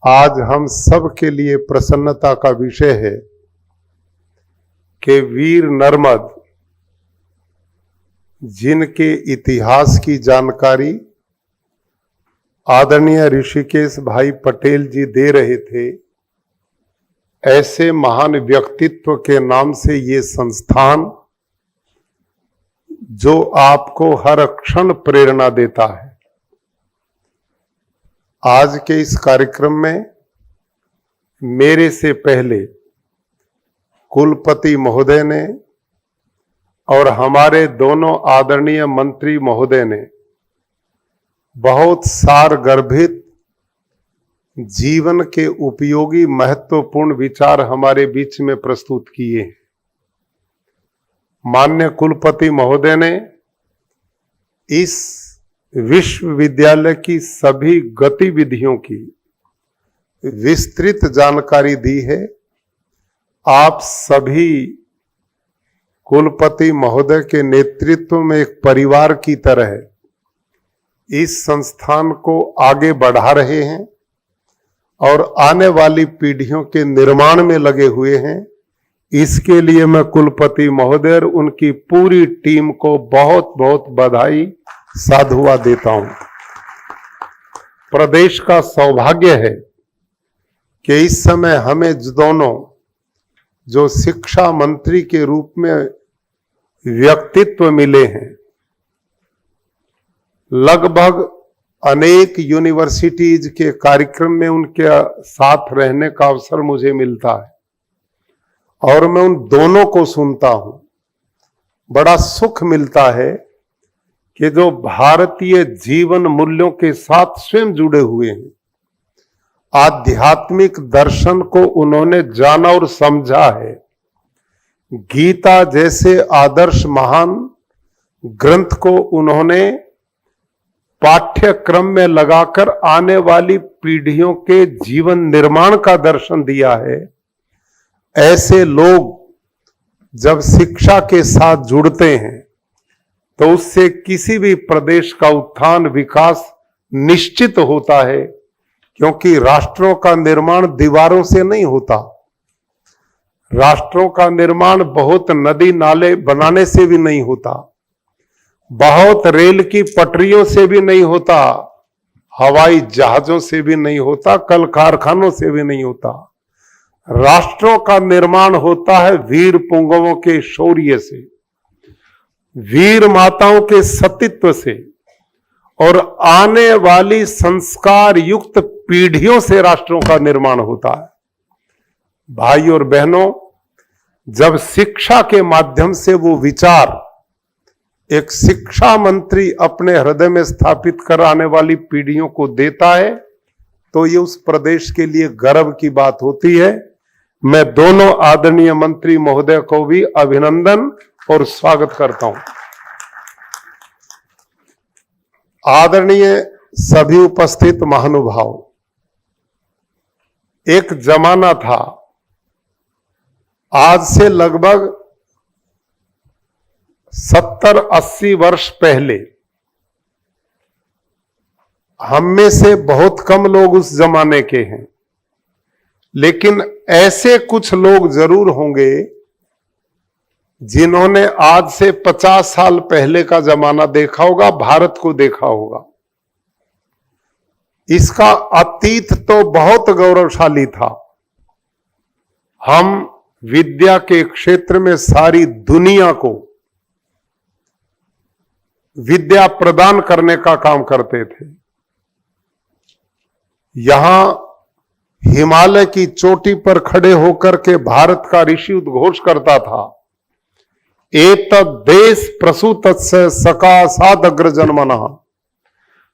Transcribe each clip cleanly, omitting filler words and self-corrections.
आज हम सब के लिए प्रसन्नता का विषय है कि वीर नर्मद, जिनके इतिहास की जानकारी आदरणीय ऋषिकेश भाई पटेल जी दे रहे थे, ऐसे महान व्यक्तित्व के नाम से ये संस्थान जो आपको हर क्षण प्रेरणा देता है। आज के इस कार्यक्रम में मेरे से पहले कुलपति महोदय ने और हमारे दोनों आदरणीय मंत्री महोदय ने बहुत सारगर्भित जीवन के उपयोगी महत्वपूर्ण विचार हमारे बीच में प्रस्तुत किए हैं। माननीय कुलपति महोदय ने इस विश्वविद्यालय की सभी गतिविधियों की विस्तृत जानकारी दी है। आप सभी कुलपति महोदय के नेतृत्व में एक परिवार की तरह इस संस्थान को आगे बढ़ा रहे हैं और आने वाली पीढ़ियों के निर्माण में लगे हुए हैं। इसके लिए मैं कुलपति महोदय और उनकी पूरी टीम को बहुत बहुत बधाई साधुवाद देता हूं। प्रदेश का सौभाग्य है कि इस समय हमें दोनों जो शिक्षा मंत्री के रूप में व्यक्तित्व मिले हैं, लगभग अनेक यूनिवर्सिटीज के कार्यक्रम में उनके साथ रहने का अवसर मुझे मिलता है और मैं उन दोनों को सुनता हूं। बड़ा सुख मिलता है कि जो भारतीय जीवन मूल्यों के साथ स्वयं जुड़े हुए हैं, आध्यात्मिक दर्शन को उन्होंने जाना और समझा है। गीता जैसे आदर्श महान ग्रंथ को उन्होंने पाठ्यक्रम में लगाकर आने वाली पीढ़ियों के जीवन निर्माण का दर्शन दिया है। ऐसे लोग जब शिक्षा के साथ जुड़ते हैं तो उससे किसी भी प्रदेश का उत्थान विकास निश्चित होता है, क्योंकि राष्ट्रों का निर्माण दीवारों से नहीं होता। राष्ट्रों का निर्माण बहुत नदी नाले बनाने से भी नहीं होता, बहुत रेल की पटरियों से भी नहीं होता, हवाई जहाजों से भी नहीं होता, कल कारखानों से भी नहीं होता। राष्ट्रों का निर्माण होता है वीर पुंगवों के शौर्य से, वीर माताओं के सतीत्व से और आने वाली संस्कार युक्त पीढ़ियों से राष्ट्रों का निर्माण होता है। भाई और बहनों, जब शिक्षा के माध्यम से वो विचार एक शिक्षा मंत्री अपने हृदय में स्थापित कर आने वाली पीढ़ियों को देता है तो ये उस प्रदेश के लिए गर्व की बात होती है। मैं दोनों आदरणीय मंत्री महोदय को भी अभिनंदन और स्वागत करता हूं। आदरणीय सभी उपस्थित महानुभाव, एक जमाना था, आज से लगभग 70-80 वर्ष पहले, हम में से बहुत कम लोग उस जमाने के हैं, लेकिन ऐसे कुछ लोग जरूर होंगे जिन्होंने आज से 50 साल पहले का जमाना देखा होगा, भारत को देखा होगा। इसका अतीत तो बहुत गौरवशाली था। हम विद्या के क्षेत्र में सारी दुनिया को विद्या प्रदान करने का काम करते थे। यहां हिमालय की चोटी पर खड़े होकर के भारत का ऋषि उद्घोष करता था, एतद् देश प्रसूतस्य सकाशादग्रजन्मनः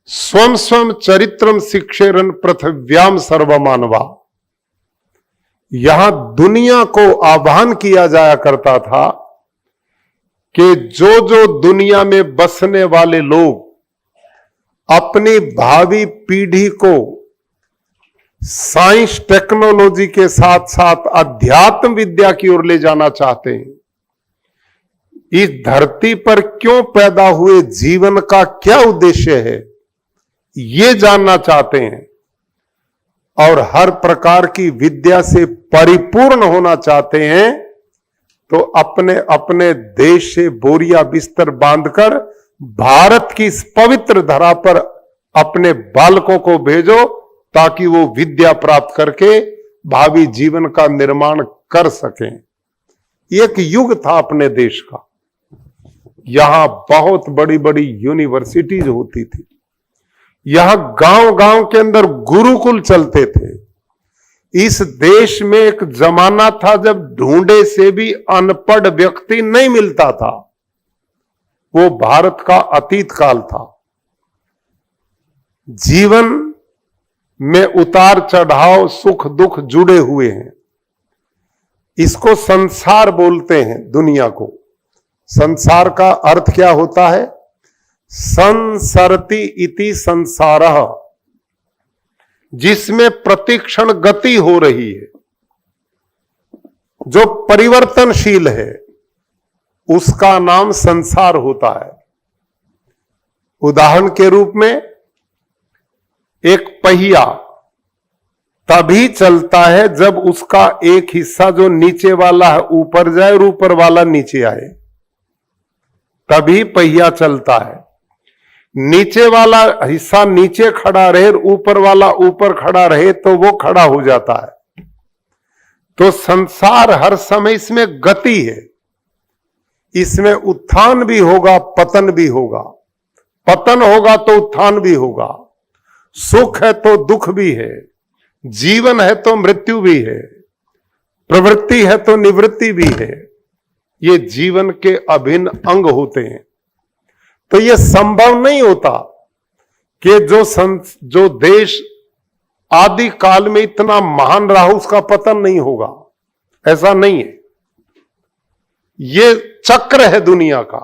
स्वं स्वं चरित्रम शिक्षेरन पृथिव्याम सर्वमानवा। यहां दुनिया को आह्वान किया जाया करता था कि जो जो दुनिया में बसने वाले लोग अपनी भावी पीढ़ी को साइंस टेक्नोलॉजी के साथ साथ अध्यात्म विद्या की ओर ले जाना चाहते हैं, इस धरती पर क्यों पैदा हुए, जीवन का क्या उद्देश्य है, ये जानना चाहते हैं, और हर प्रकार की विद्या से परिपूर्ण होना चाहते हैं तो अपने अपने देश से बोरिया बिस्तर बांधकर भारत की इस पवित्र धरा पर अपने बालकों को भेजो ताकि वो विद्या प्राप्त करके भावी जीवन का निर्माण कर सकें। एक युग था अपने देश का, यहां बहुत बड़ी बड़ी यूनिवर्सिटीज होती थी, यहां गांव गांव के अंदर गुरुकुल चलते थे। इस देश में एक जमाना था जब ढूंढे से भी अनपढ़ व्यक्ति नहीं मिलता था, वो भारत का अतीत काल था। जीवन में उतार चढ़ाव सुख दुख जुड़े हुए हैं, इसको संसार बोलते हैं। दुनिया को संसार का अर्थ क्या होता है? संसरति इति संसारः, जिसमें प्रतिक्षण गति हो रही है, जो परिवर्तनशील है, उसका नाम संसार होता है। उदाहरण के रूप में एक पहिया तभी चलता है जब उसका एक हिस्सा जो नीचे वाला है ऊपर जाए और ऊपर वाला नीचे आए, तभी पहिया चलता है। नीचे वाला हिस्सा नीचे खड़ा रहे और ऊपर वाला ऊपर खड़ा रहे तो वो खड़ा हो जाता है। तो संसार हर समय इसमें गति है, इसमें उत्थान भी होगा पतन भी होगा, पतन होगा तो उत्थान भी होगा, सुख है तो दुख भी है, जीवन है तो मृत्यु भी है, प्रवृत्ति है तो निवृत्ति भी है। ये जीवन के अभिन्न अंग होते हैं। तो ये संभव नहीं होता कि जो देश आदि काल में इतना महान रहा उसका पतन नहीं होगा, ऐसा नहीं है। ये चक्र है दुनिया का,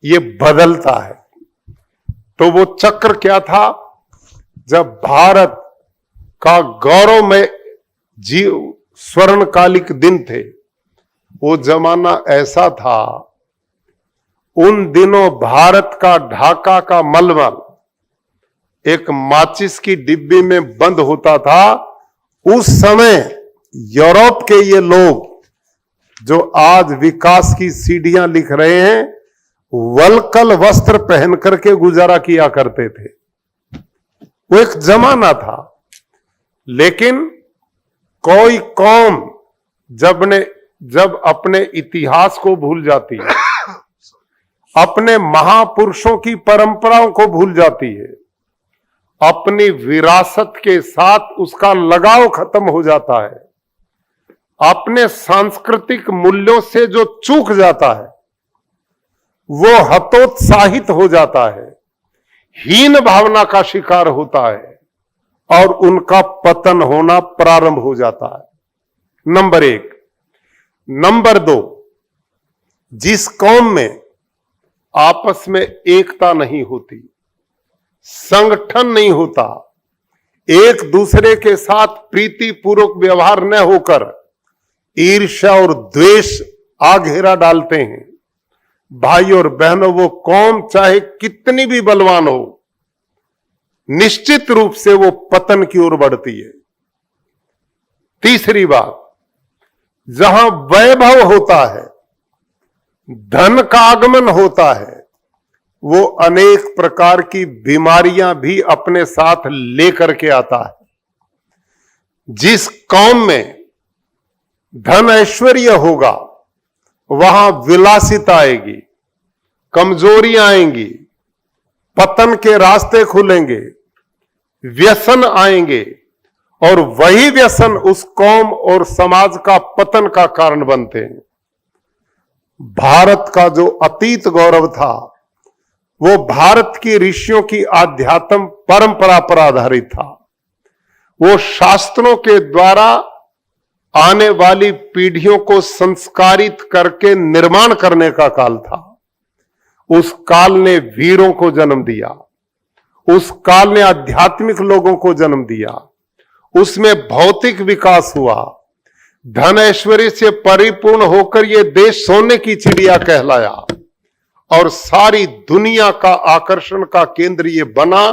ये बदलता है। तो वो चक्र क्या था? जब भारत का गौरव में स्वर्णकालिक दिन थे, वो जमाना ऐसा था, उन दिनों भारत का ढाका का मलमल एक माचिस की डिब्बी में बंद होता था। उस समय यूरोप के ये लोग जो आज विकास की सीढ़ियां लिख रहे हैं, वल्कल वस्त्र पहन करके गुजारा किया करते थे। वो एक जमाना था। लेकिन कोई कौम जब अपने इतिहास को भूल जाती है, अपने महापुरुषों की परंपराओं को भूल जाती है, अपनी विरासत के साथ उसका लगाव खत्म हो जाता है, अपने सांस्कृतिक मूल्यों से जो चूक जाता है, वो हतोत्साहित हो जाता है, हीन भावना का शिकार होता है और उनका पतन होना प्रारंभ हो जाता है। नंबर 1। नंबर 2, जिस कौम में आपस में एकता नहीं होती, संगठन नहीं होता, एक दूसरे के साथ प्रीतिपूर्वक व्यवहार न होकर ईर्ष्या और द्वेष आघेरा डालते हैं, भाई और बहनों, वो कौम चाहे कितनी भी बलवान हो, निश्चित रूप से वो पतन की ओर बढ़ती है। तीसरी बात, जहां वैभव होता है, धन का आगमन होता है, वो अनेक प्रकार की बीमारियां भी अपने साथ लेकर के आता है। जिस कौम में धन ऐश्वर्य होगा, वहां विलासिता आएगी, कमजोरियां आएंगी, पतन के रास्ते खुलेंगे, व्यसन आएंगे और वही व्यसन उस कौम और समाज का पतन का कारण बनते हैं। भारत का जो अतीत गौरव था, वो भारत की ऋषियों की आध्यात्म परंपरा पर आधारित था। वो शास्त्रों के द्वारा आने वाली पीढ़ियों को संस्कारित करके निर्माण करने का काल था। उस काल ने वीरों को जन्म दिया, उस काल ने आध्यात्मिक लोगों को जन्म दिया, उसमें भौतिक विकास हुआ, धन ऐश्वर्य से परिपूर्ण होकर यह देश सोने की चिड़िया कहलाया और सारी दुनिया का आकर्षण का केंद्र ये बना।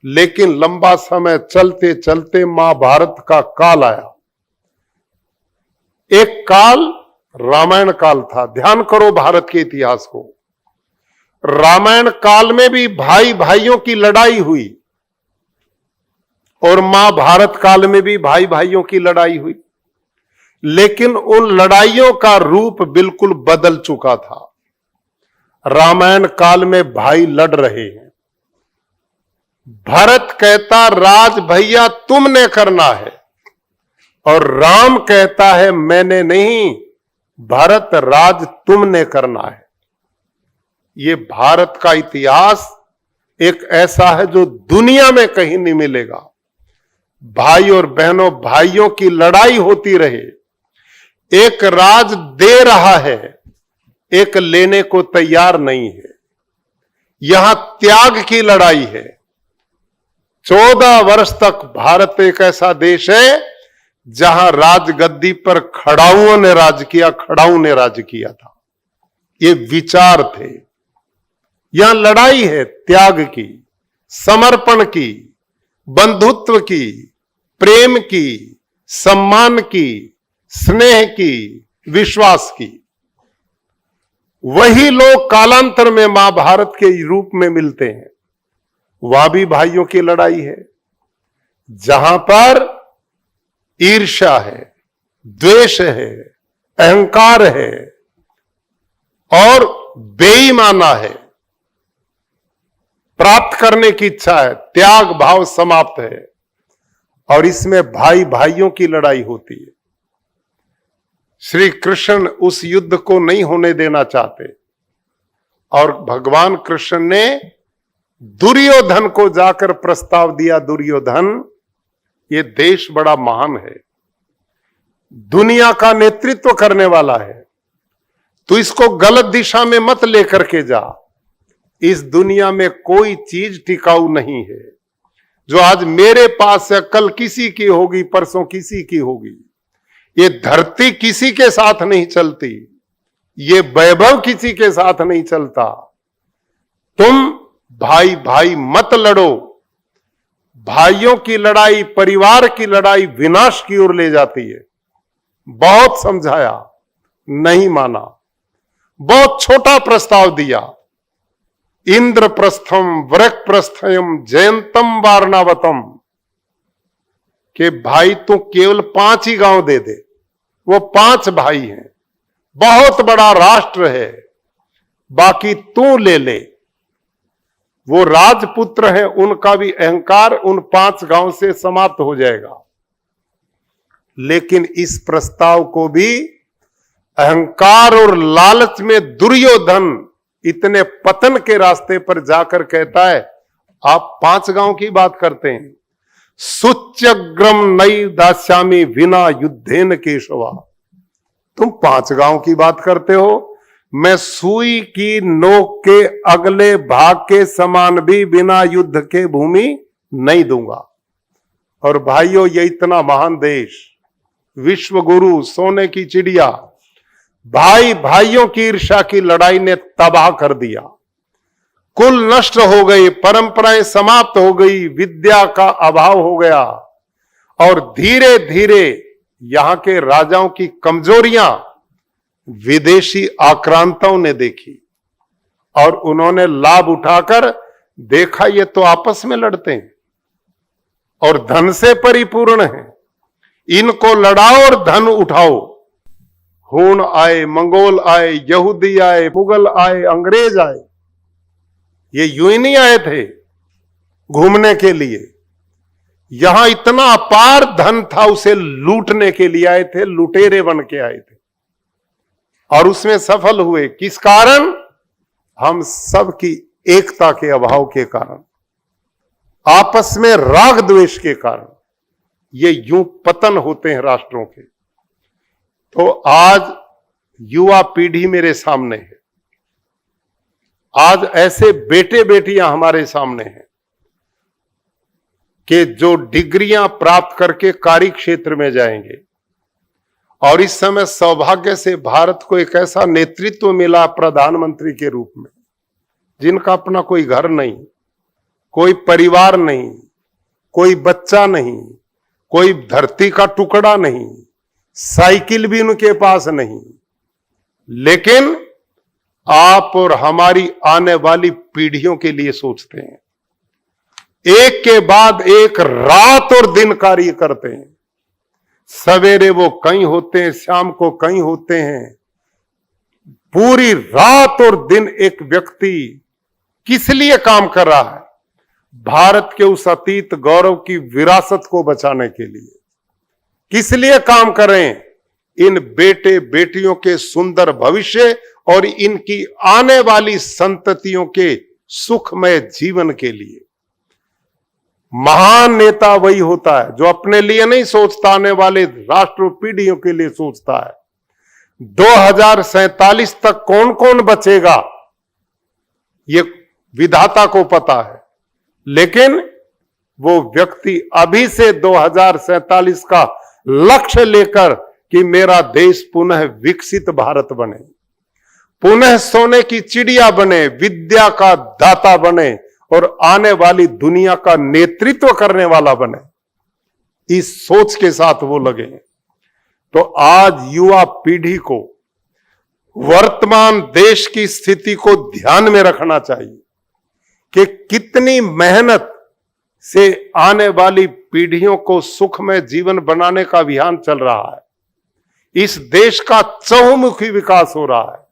लेकिन लंबा समय चलते चलते महाभारत का काल आया। एक काल रामायण काल था। ध्यान करो भारत के इतिहास को। रामायण काल में भी भाई भाइयों की लड़ाई हुई और महाभारत काल में भी भाई भाइयों की लड़ाई हुई, लेकिन उन लड़ाइयों का रूप बिल्कुल बदल चुका था। रामायण काल में भाई लड़ रहे हैं। भरत कहता राज भैया तुमने करना है, और राम कहता है मैंने नहीं, भरत राज तुमने करना है। ये भारत का इतिहास एक ऐसा है जो दुनिया में कहीं नहीं मिलेगा। भाई और बहनों, भाइयों की लड़ाई होती रहे, एक राज दे रहा है, एक लेने को तैयार नहीं है। यहां त्याग की लड़ाई है। 14 वर्ष तक भारत एक ऐसा देश है जहां राजगद्दी पर खड़ाऊओं ने राज किया, खड़ाऊ ने राज किया था। ये विचार थे। यहां लड़ाई है त्याग की, समर्पण की, बंधुत्व की, प्रेम की, सम्मान की, स्नेह की, विश्वास की। वही लोग कालांतर में महाभारत के रूप में मिलते हैं। वहां भी भाइयों की लड़ाई है, जहां पर ईर्ष्या है, द्वेष है, अहंकार है और बेईमाना है। प्राप्त करने की इच्छा है, त्याग भाव समाप्त है, और इसमें भाई भाइयों की लड़ाई होती है। श्री कृष्ण उस युद्ध को नहीं होने देना चाहते, और भगवान कृष्ण ने दुर्योधन को जाकर प्रस्ताव दिया, दुर्योधन ये देश बड़ा महान है, दुनिया का नेतृत्व करने वाला है, तो इसको गलत दिशा में मत लेकर के जा। इस दुनिया में कोई चीज टिकाऊ नहीं है। जो आज मेरे पास है कल किसी की होगी, परसों किसी की होगी। ये धरती किसी के साथ नहीं चलती, ये वैभव किसी के साथ नहीं चलता। तुम भाई भाई मत लड़ो। भाइयों की लड़ाई, परिवार की लड़ाई विनाश की ओर ले जाती है। बहुत समझाया, नहीं माना। बहुत छोटा प्रस्ताव दिया, इंद्रप्रस्थम वृकप्रस्थयम जयंतम वारणावतम, कि भाई तू केवल 5 ही गांव दे दे। वो 5 भाई हैं, बहुत बड़ा राष्ट्र है, बाकी तू ले ले। वो राजपुत्र हैं, उनका भी अहंकार उन 5 गांव से समाप्त हो जाएगा। लेकिन इस प्रस्ताव को भी अहंकार और लालच में दुर्योधन इतने पतन के रास्ते पर जाकर कहता है, आप 5 गांव की बात करते हैं। सुच्यग्रम नई दास्यामी विना युद्धेन केशवा। तुम 5 गांव की बात करते हो, मैं सुई की नोक के अगले भाग के समान भी बिना युद्ध के भूमि नहीं दूंगा। और भाइयों, ये इतना महान देश, विश्व गुरु, सोने की चिड़िया, भाई भाइयों की ईर्ष्या की लड़ाई ने तबाह कर दिया। कुल नष्ट हो गई, परंपराएं समाप्त हो गई, विद्या का अभाव हो गया, और धीरे धीरे यहां के राजाओं की कमजोरियां विदेशी आक्रांताओं ने देखी, और उन्होंने लाभ उठाकर देखा ये तो आपस में लड़ते हैं और धन से परिपूर्ण हैं, इनको लड़ाओ और धन उठाओ। हूण आए, मंगोल आए, यहूदी आए, मुगल आए, अंग्रेज आए, ये यूं ही नहीं आए थे घूमने के लिए। यहां इतना अपार धन था, उसे लूटने के लिए आए थे, लुटेरे बन के आए थे, और उसमें सफल हुए। किस कारण? हम सब की एकता के अभाव के कारण, आपस में राग द्वेष के कारण ये यूं पतन होते हैं राष्ट्रों के। तो आज युवा पीढ़ी मेरे सामने है, आज ऐसे बेटे बेटियां हमारे सामने हैं कि जो डिग्रियां प्राप्त करके कार्य क्षेत्र में जाएंगे, और इस समय सौभाग्य से भारत को एक ऐसा नेतृत्व मिला प्रधानमंत्री के रूप में, जिनका अपना कोई घर नहीं, कोई परिवार नहीं, कोई बच्चा नहीं, कोई धरती का टुकड़ा नहीं, साइकिल भी उनके पास नहीं, लेकिन आप और हमारी आने वाली पीढ़ियों के लिए सोचते हैं। एक के बाद एक रात और दिन कार्य करते हैं। सवेरे वो कहीं होते हैं, शाम को कहीं होते हैं। पूरी रात और दिन एक व्यक्ति किस लिए काम कर रहा है? भारत के उस अतीत गौरव की विरासत को बचाने के लिए। किस लिए काम करें? इन बेटे बेटियों के सुंदर भविष्य और इनकी आने वाली संततियों के सुखमय जीवन के लिए। महान नेता वही होता है जो अपने लिए नहीं सोचता, आने वाले राष्ट्र पीढ़ियों के लिए सोचता है। 2047 तक कौन कौन बचेगा ये विधाता को पता है, लेकिन वो व्यक्ति अभी से 2047 का लक्ष्य लेकर कि मेरा देश पुनः विकसित भारत बने, पुनः सोने की चिड़िया बने, विद्या का दाता बने और आने वाली दुनिया का नेतृत्व करने वाला बने, इस सोच के साथ वो लगे। तो आज युवा पीढ़ी को वर्तमान देश की स्थिति को ध्यान में रखना चाहिए कि कितनी मेहनत से आने वाली पीढ़ियों को सुखमय जीवन बनाने का अभियान चल रहा है। इस देश का चहुमुखी विकास हो रहा है।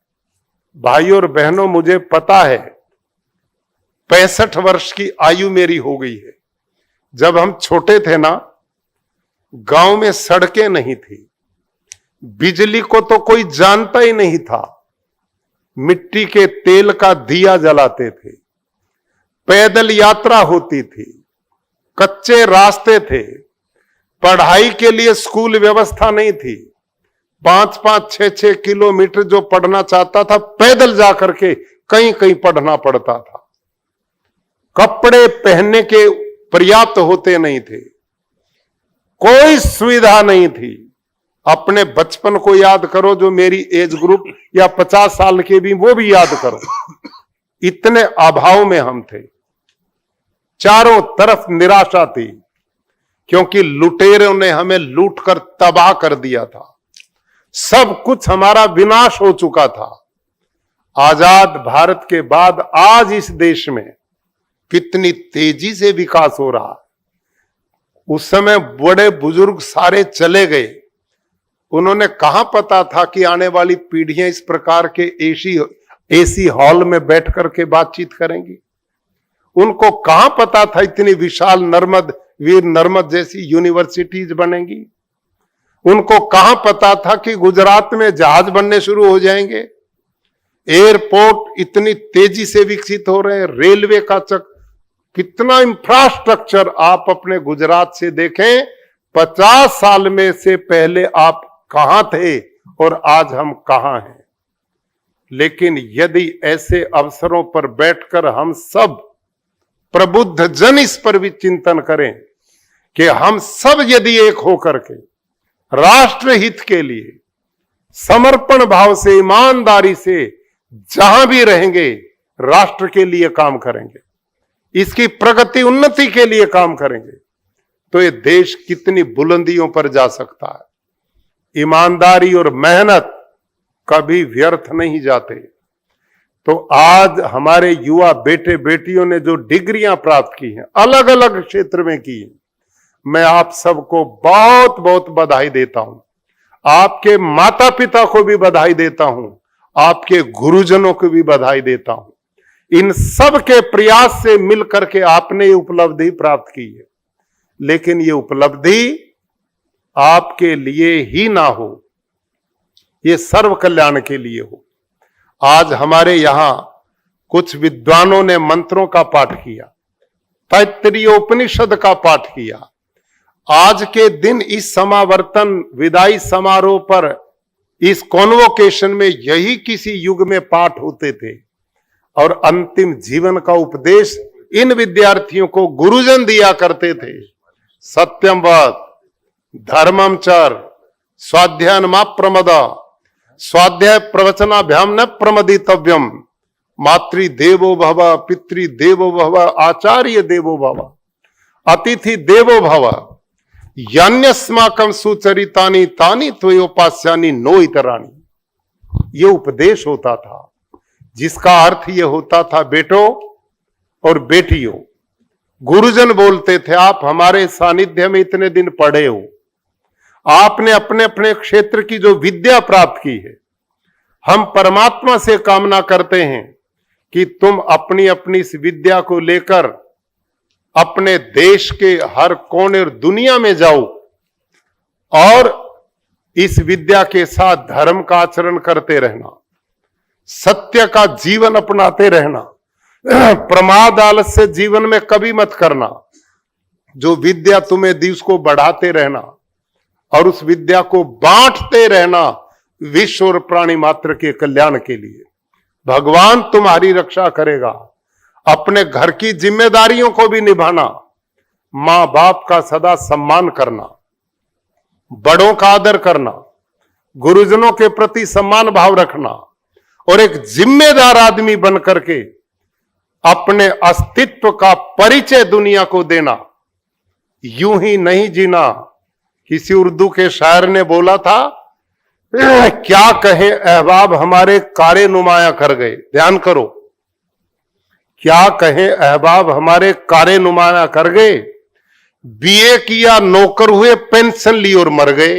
भाइयों और बहनों, मुझे पता है 65 वर्ष की आयु मेरी हो गई है। जब हम छोटे थे ना, गांव में सड़कें नहीं थी, बिजली को तो कोई जानता ही नहीं था, मिट्टी के तेल का दिया जलाते थे, पैदल यात्रा होती थी, कच्चे रास्ते थे, पढ़ाई के लिए स्कूल व्यवस्था नहीं थी। 5-5, 6-6 किलोमीटर जो पढ़ना चाहता था पैदल जाकर के कहीं कहीं पढ़ना पड़ता था। कपड़े पहनने के पर्याप्त होते नहीं थे, कोई सुविधा नहीं थी। अपने बचपन को याद करो, जो मेरी एज ग्रुप या 50 साल के भी, वो भी याद करो। इतने अभाव में हम थे, चारों तरफ निराशा थी, क्योंकि लुटेरों ने हमें लूट कर तबाह कर दिया था। सब कुछ हमारा विनाश हो चुका था। आजाद भारत के बाद आज इस देश में कितनी तेजी से विकास हो रहा है। उस समय बड़े बुजुर्ग सारे चले गए, उन्होंने कहां पता था कि आने वाली पीढ़ियां इस प्रकार के एसी हॉल में बैठ करके बातचीत करेंगी। उनको कहां पता था इतनी विशाल वीर नर्मद जैसी यूनिवर्सिटीज बनेंगी। उनको कहां पता था कि गुजरात में जहाज बनने शुरू हो जाएंगे, एयरपोर्ट इतनी तेजी से विकसित हो रहे हैं, रेलवे का कितना इंफ्रास्ट्रक्चर आप अपने गुजरात से देखें। 50 साल में से पहले आप कहां थे और आज हम कहां हैं। लेकिन यदि ऐसे अवसरों पर बैठकर हम सब प्रबुद्ध जन इस पर भी चिंतन करें कि हम सब यदि एक होकर के राष्ट्र हित के लिए समर्पण भाव से, ईमानदारी से जहां भी रहेंगे, राष्ट्र के लिए काम करेंगे, इसकी प्रगति उन्नति के लिए काम करेंगे, तो ये देश कितनी बुलंदियों पर जा सकता है। ईमानदारी और मेहनत कभी व्यर्थ नहीं जाते। तो आज हमारे युवा बेटे बेटियों ने जो डिग्रियां प्राप्त की हैं, अलग अलग क्षेत्र में की हैं, मैं आप सबको बहुत बहुत बधाई देता हूं। आपके माता पिता को भी बधाई देता हूं, आपके गुरुजनों को भी बधाई देता हूं। इन सब के प्रयास से मिलकर के आपने ये उपलब्धि प्राप्त की है। लेकिन ये उपलब्धि आपके लिए ही ना हो, ये सर्व कल्याण के लिए हो। आज हमारे यहां कुछ विद्वानों ने मंत्रों का पाठ किया, तैत्तिरीय उपनिषद का पाठ किया। आज के दिन इस समावर्तन विदाई समारोह पर, इस कॉन्वोकेशन में यही किसी युग में पाठ होते थे और अंतिम जीवन का उपदेश इन विद्यार्थियों को गुरुजन दिया करते थे। सत्यम वद, धर्मम चर, स्वाध्यायन मा प्रमद, स्वाध्याय प्रवचनाभ्याम न प्रमदितव्यम, मातृ देवो भव, पितृ देवो भव, आचार्य देवो भव, अतिथि देवो भव, यान्यस्माकं सुचरितानि तानि त्वयोपास्यानि नो इतराणि। ये उपदेश होता था, जिसका अर्थ ये होता था, बेटो और बेटियों, गुरुजन बोलते थे, आप हमारे सानिध्य में इतने दिन पढ़े हो, आपने अपने अपने क्षेत्र की जो विद्या प्राप्त की है, हम परमात्मा से कामना करते हैं कि तुम अपनी अपनी इस विद्या को लेकर अपने देश के हर कोने और दुनिया में जाओ और इस विद्या के साथ धर्म का आचरण करते रहना, सत्य का जीवन अपनाते रहना, प्रमाद आलस्य जीवन में कभी मत करना। जो विद्या तुम्हें दी उसको बढ़ाते रहना और उस विद्या को बांटते रहना विश्व और प्राणी मात्र के कल्याण के लिए। भगवान तुम्हारी रक्षा करेगा। अपने घर की जिम्मेदारियों को भी निभाना, मां बाप का सदा सम्मान करना, बड़ों का आदर करना, गुरुजनों के प्रति सम्मान भाव रखना और एक जिम्मेदार आदमी बनकर के अपने अस्तित्व का परिचय दुनिया को देना। यूं ही नहीं जीना। किसी उर्दू के शायर ने बोला था, क्या कहें अहबाब हमारे कारे नुमाया कर गए। ध्यान करो, क्या कहें अहबाब हमारे कारे नुमाया कर गए, बीए किया नौकर हुए पेंशन ली और मर गए।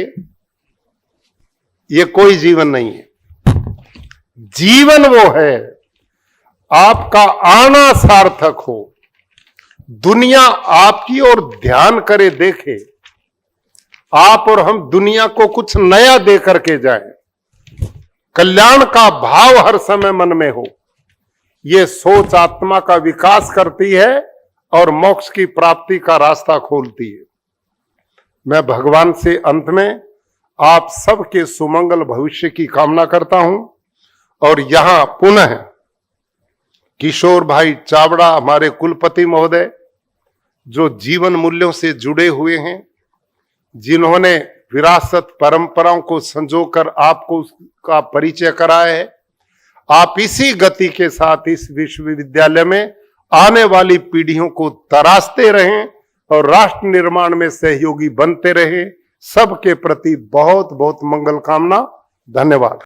ये कोई जीवन नहीं है। जीवन वो है आपका आना सार्थक हो, दुनिया आपकी ओर ध्यान करे, देखे, आप और हम दुनिया को कुछ नया दे करके जाएं, कल्याण का भाव हर समय मन में हो। ये सोच आत्मा का विकास करती है और मोक्ष की प्राप्ति का रास्ता खोलती है। मैं भगवान से अंत में आप सबके सुमंगल भविष्य की कामना करता हूं और यहां पुनः किशोर भाई चावड़ा, हमारे कुलपति महोदय, जो जीवन मूल्यों से जुड़े हुए हैं, जिन्होंने विरासत परंपराओं को संजोकर आपको उसका परिचय कराया है, आप इसी गति के साथ इस विश्वविद्यालय में आने वाली पीढ़ियों को तराशते रहें और राष्ट्र निर्माण में सहयोगी बनते रहें। सबके प्रति बहुत बहुत मंगल कामना। धन्यवाद।